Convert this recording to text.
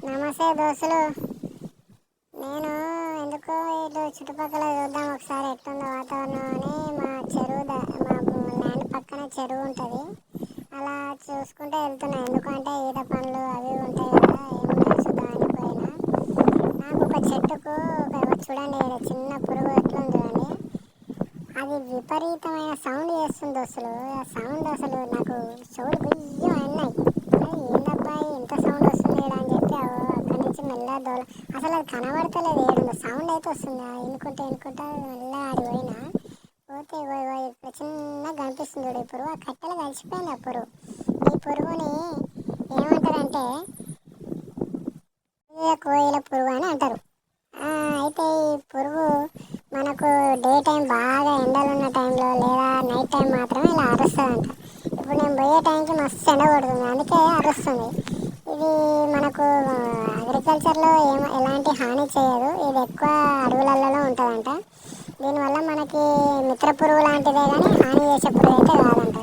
నమస్తే దోస్తులు. నేను ఎందుకో ఇటు చుట్టుపక్కల చూద్దాం ఒకసారి ఎట్లుందో వాతావరణం అని మా ల్యాండ్ పక్కన చెరువు ఉంటుంది. అలా చూసుకుంటే వెళ్తున్నా. ఎందుకంటే ఈత పండ్లు అవి ఉంటాయి కదా, ఏమున్నాయి చూద్దాం అని పోయినా. నాకు ఒక చెట్టుకు చూడండి చిన్న పురుగు ఎట్లుంది చూడండి. అది విపరీతమైన సౌండ్ చేస్తుంది అసలు. ఆ సౌండ్ అసలు నాకు చెవులు గుయ్యం అన్నాయి. ఏందబ్బా ఇంత సౌండ్ వస్తుంది అని చెప్పి అక్కడి నుంచి మెల్లగా అసలు అది కనబడతలేదు, ఏడుందో సౌండ్ అయితే వస్తుంది. ఎన్నుకుంటా మెల్లగా ఆడిపోయినా పోతే ఇప్పుడు చిన్నగా కనిపిస్తుంది చూడు. ఈ పురుగు ఆ కట్టెలు కలిసిపోయింది. ఆ పురుగు, ఈ పురుగుని ఏమంటారంటే కోయిల పురుగు అని అంటారు. అయితే ఈ పురుగు మనకు డే టైం బాగా ఎండలు ఉన్న టైంలో లేదా నైట్ టైం మాత్రమే ఇలా అరుస్తుందంట. ఇప్పుడు నేను పోయే టైంకి మస్తు ఎండ కొడుతుంది, అందుకే అరుస్తుంది. ఇది మనకు అగ్రికల్చర్లో ఎలాంటి హాని చేయదు. ఇది ఎక్కువ అడవులలో ఉంటుందంట. దీనివల్ల మనకి మిత్ర పురుగు లాంటిదే కానీ హాని చేసే పురుగు అయితే కాదంట.